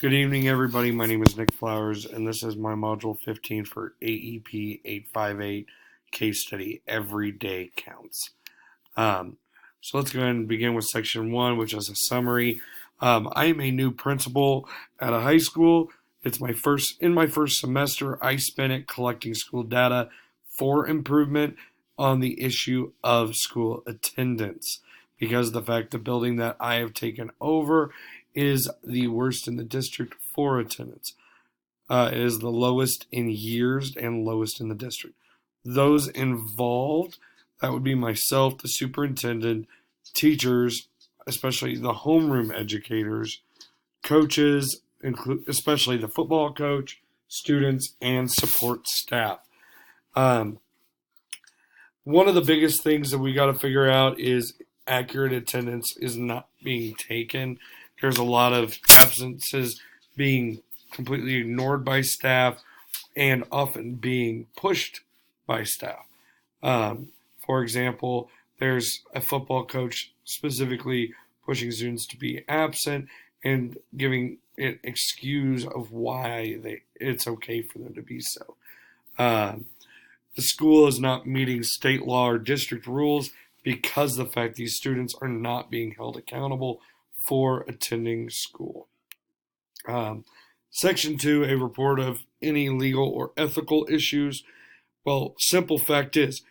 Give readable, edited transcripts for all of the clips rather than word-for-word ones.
Good evening, everybody. My name is Nick Flowers, and this is my Module 15 for AEP 858 Case Study Every Day Counts. So let's go ahead and begin with Section 1, which is a summary. I am a new principal at a high school. It's my first semester. I spent it collecting school data for improvement on the issue of school attendance, because of the fact the building that I have taken over is the worst in the district for attendance. It is the lowest in years and lowest in the district. Those involved, that would be myself, the superintendent, teachers, especially the homeroom educators, coaches, especially the football coach, students, and support staff. One of the biggest things that we got to figure out is accurate attendance is not being taken. There's a lot of absences being completely ignored by staff and often being pushed by staff. For example, there's a football coach specifically pushing students to be absent and giving an excuse of why it's okay for them to be so. The school is not meeting state law or district rules because of the fact these students are not being held accountable for attending school. Section 2, a report of any legal or ethical issues. Well, simple fact is,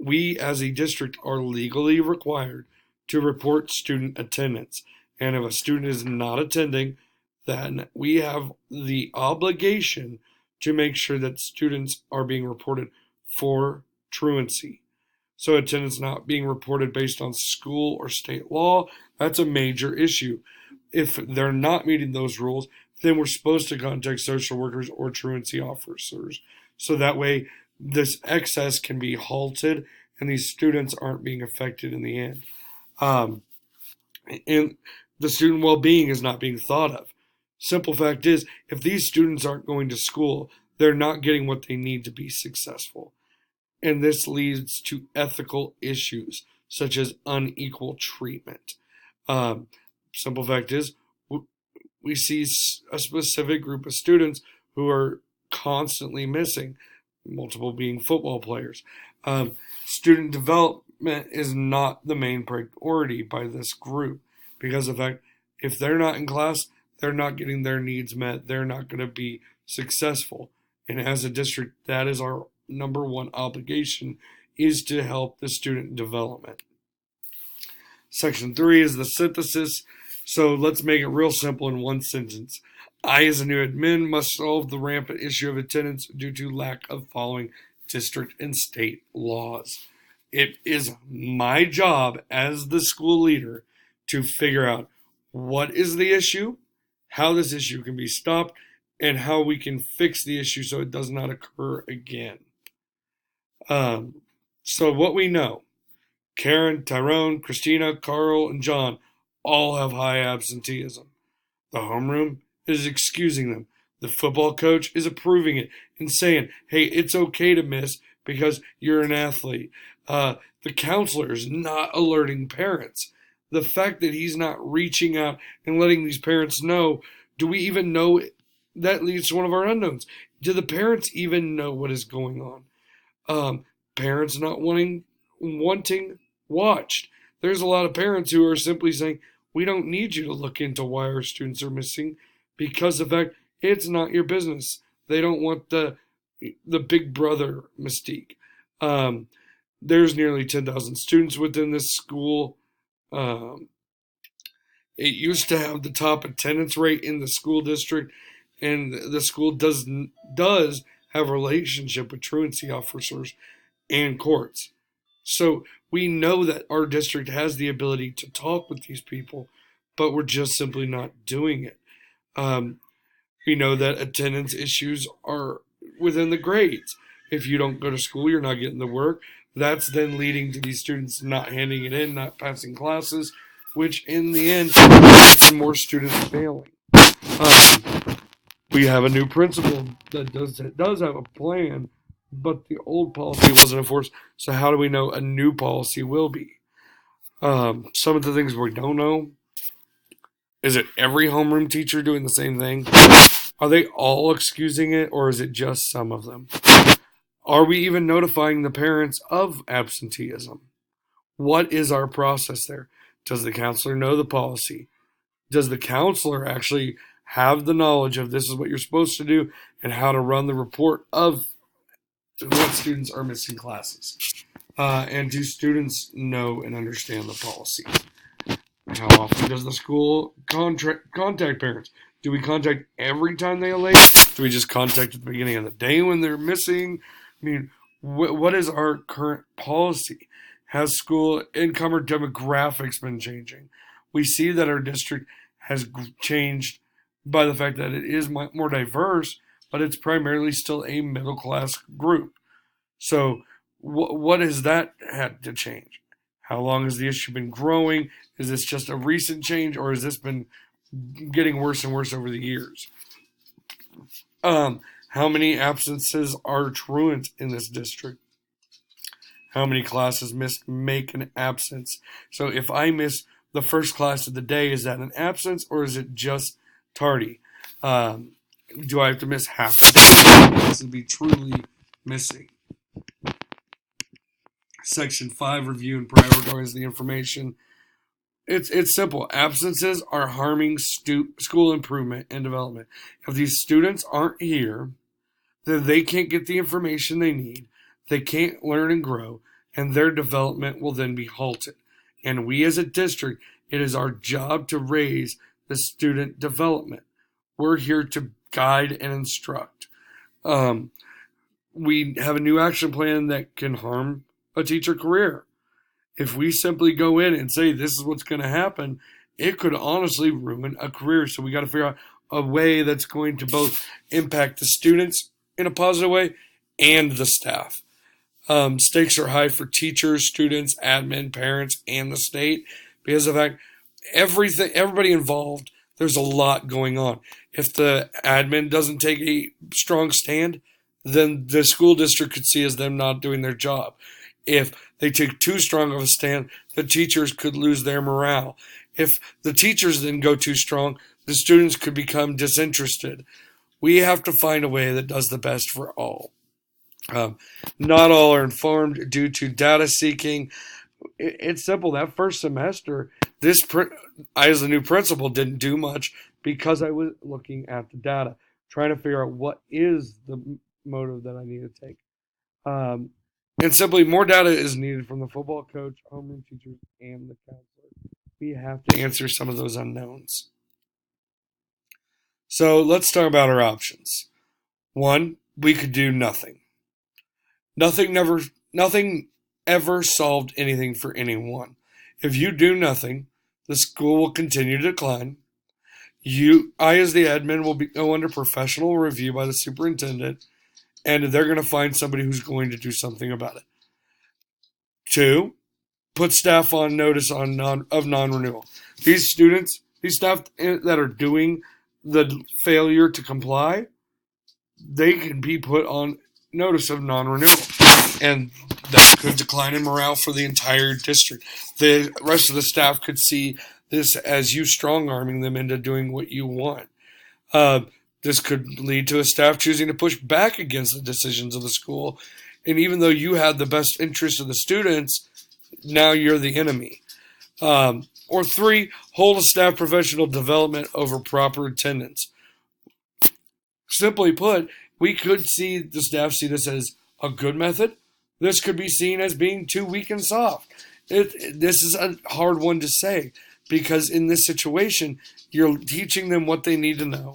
we as a district are legally required to report student attendance. And if a student is not attending, then we have the obligation to make sure that students are being reported for truancy. So attendance not being reported based on school or state law, that's a major issue. If they're not meeting those rules, then we're supposed to contact social workers or truancy officers. So that way this excess can be halted and these students aren't being affected in the end. And the student well-being is not being thought of. Simple fact is, if these students aren't going to school, they're not getting what they need to be successful. And this leads to ethical issues, such as unequal treatment. Simple fact is, we see a specific group of students who are constantly missing, multiple being football players. Student development is not the main priority by this group, because of the fact, if they're not in class, they're not getting their needs met, they're not going to be successful. And as a district, that is our number one obligation, is to help the student development. Section 3 is the synthesis. So let's make it real simple in one sentence. I, as a new admin, must solve the rampant issue of attendance due to lack of following district and state laws. It is my job as the school leader to figure out what is the issue, how this issue can be stopped, and how we can fix the issue so it does not occur again. So what we know, Karen, Tyrone, Christina, Carl, and John all have high absenteeism. The homeroom is excusing them. The football coach is approving it and saying, hey, it's okay to miss because you're an athlete. The counselor is not alerting parents. The fact that he's not reaching out and letting these parents know, do we even know? That leads to one of our unknowns. Do the parents even know what is going on? Parents not wanting watched. There's a lot of parents who are simply saying, we don't need you to look into why our students are missing, because of the fact it's not your business. They don't want the big brother mystique. There's nearly 10,000 students within this school. It used to have the top attendance rate in the school district, and the school does have a relationship with truancy officers and courts. So we know that our district has the ability to talk with these people, but we're just simply not doing it. We know that attendance issues are within the grades. If you don't go to school, you're not getting the work. That's then leading to these students not handing it in, not passing classes, which in the end results in more students failing. We have a new principal that does have a plan, but the old policy wasn't enforced. So how do we know a new policy will be? Some of the things we don't know Is it every homeroom teacher doing the same thing? Are they all excusing it, or is it just some of them? Are we even notifying the parents of absenteeism? What is our process there? Does the counselor know the policy? Does the counselor actually have the knowledge of this is what you're supposed to do and how to run the report of what students are missing classes? And do students know and understand the policies? How often does the school contact parents? Do we contact every time they are late? Do we just contact at the beginning of the day when they're missing? I mean, what is our current policy? Has school income or demographics been changing? We see that our district has changed by the fact that it is more diverse, but it's primarily still a middle class group. So what has that had to change? How long has the issue been growing? Is this just a recent change, or has this been getting worse and worse over the years? How many absences are truant in this district? How many classes make an absence? So if I miss the first class of the day, is that an absence, or is it just tardy? Do I have to miss half a day to be truly missing? Section 5, review and prioritize the information. It's simple. Absences are harming school improvement and development. If these students aren't here, then they can't get the information they need. They can't learn and grow, and their development will then be halted. And we as a district, it is our job to raise the student development. We're here to guide and instruct. We have a new action plan that can harm a teacher career. If we simply go in and say this is what's going to happen, it could honestly ruin a career. So we got to figure out a way that's going to both impact the students in a positive way and the staff. Stakes are high for teachers, students, admin, parents, and the state because of the fact everybody involved, there's a lot going on. If the admin doesn't take a strong stand, then the school district could see as them not doing their job. If they take too strong of a stand, the teachers could lose their morale. If the teachers then go too strong, the students could become disinterested. We have to find a way that does the best for all. Not all are informed due to data seeking. It's simple. That first semester, I as a new principal didn't do much because I was looking at the data, trying to figure out what is the motive that I need to take. And simply, more data is needed from the football coach, homeroom teachers, and the counselor. We have to answer some of those unknowns. So let's talk about our options. 1, we could do nothing. Nothing ever solved anything for anyone. If you do nothing, the school will continue to decline. I as the admin will go under professional review by the superintendent, and they're going to find somebody who's going to do something about it. 2, put staff on notice of non-renewal. These staff that are doing the failure to comply, they can be put on notice of non-renewal. And that could decline in morale for the entire district. The rest of the staff could see this as you strong-arming them into doing what you want. This could lead to a staff choosing to push back against the decisions of the school. And even though you had the best interest of the students, now you're the enemy. Or 3, hold a staff professional development over proper attendance. Simply put, we could see the staff see this as a good method. This could be seen as being too weak and soft. This is a hard one to say because in this situation, you're teaching them what they need to know.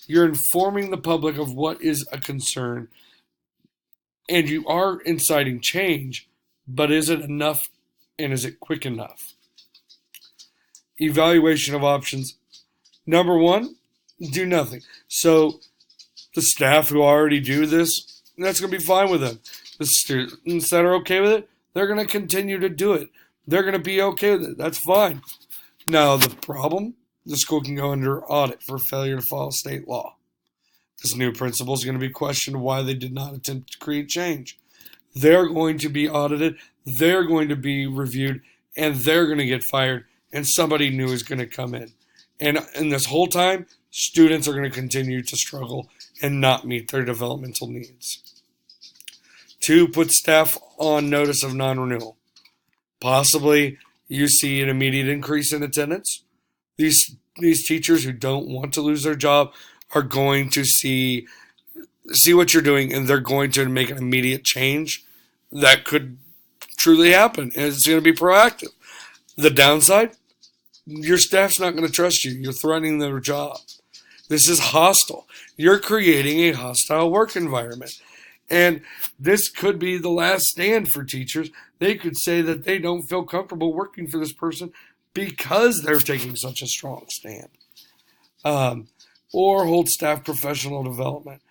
You're informing the public of what is a concern, and you are inciting change, but is it enough and is it quick enough? Evaluation of options. Number 1, do nothing. So the staff who already do this, that's going to be fine with them. The students that are okay with it, they're going to continue to do it. They're going to be okay with it. That's fine. Now, the problem, the school can go under audit for failure to follow state law. This new principal is going to be questioned why they did not attempt to create change. They're going to be audited, they're going to be reviewed, and they're going to get fired, and somebody new is going to come in. And in this whole time, students are going to continue to struggle and not meet their developmental needs. 2, put staff on notice of non-renewal. Possibly you see an immediate increase in attendance. These teachers who don't want to lose their job are going to see what you're doing, and they're going to make an immediate change. That could truly happen, and it's going to be proactive. The downside, your staff's not going to trust you. You're threatening their job. This is hostile. You're creating a hostile work environment. And this could be the last stand for teachers. They could say that they don't feel comfortable working for this person because they're taking such a strong stand. Or hold staff professional development.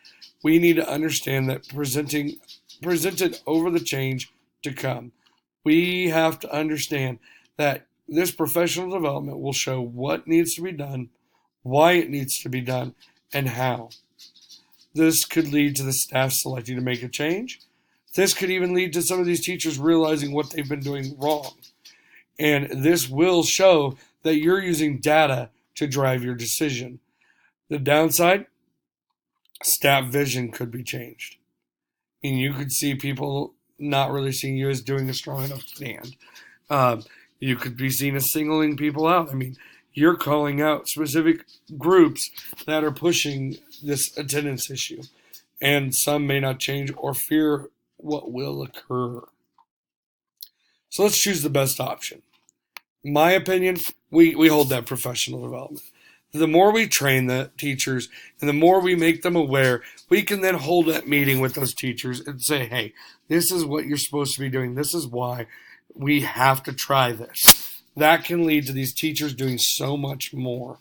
We need to understand that presented over the change to come. We have to understand that this professional development will show what needs to be done, why it needs to be done, and how. This could lead to the staff selecting to make a change. This could even lead to some of these teachers realizing what they've been doing wrong. And this will show that you're using data to drive your decision. The downside, staff vision could be changed. And you could see people not really seeing you as doing a strong enough stand. You could be seen as singling people out. I mean, you're calling out specific groups that are pushing this attendance issue, and some may not change or fear what will occur. So let's choose the best option. In my opinion, we hold that professional development. The more we train the teachers and the more we make them aware, we can then hold that meeting with those teachers and say, hey, this is what you're supposed to be doing. This is why we have to try this. That can lead to these teachers doing so much more.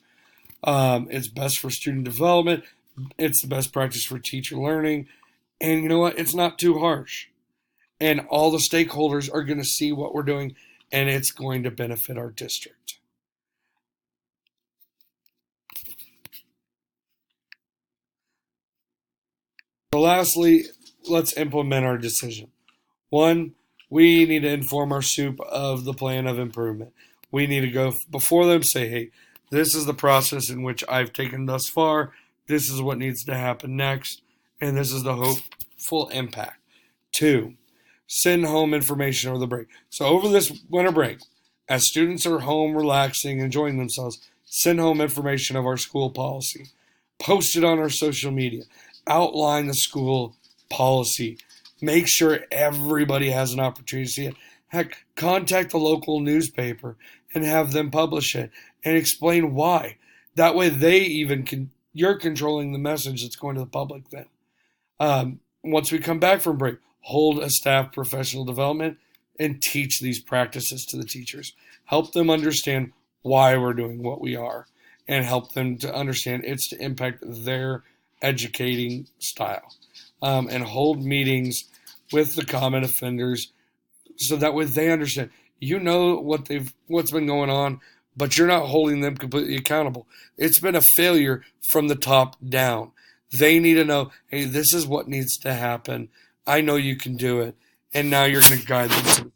It's best for student development. It's the best practice for teacher learning. And you know what? It's not too harsh. And all the stakeholders are going to see what we're doing, and it's going to benefit our district. So lastly, let's implement our decision. 1, we need to inform our SUPE of the plan of improvement. We need to go before them, say, hey, this is the process in which I've taken thus far. This is what needs to happen next. And this is the hopeful impact. 2, send home information over the break. So over this winter break, as students are home relaxing, enjoying themselves, send home information of our school policy. Post it on our social media. Outline the school policy. Make sure everybody has an opportunity to see it. Heck, contact the local newspaper and have them publish it and explain why. That way you're controlling the message that's going to the public then. Once we come back from break, hold a staff professional development and teach these practices to the teachers. Help them understand why we're doing what we are and help them to understand it's to impact their educating style. And hold meetings with the common offenders so that way they understand. You know what's been going on, but you're not holding them completely accountable. It's been a failure from the top down. They need to know, hey, this is what needs to happen. I know you can do it. And now you're going to guide them to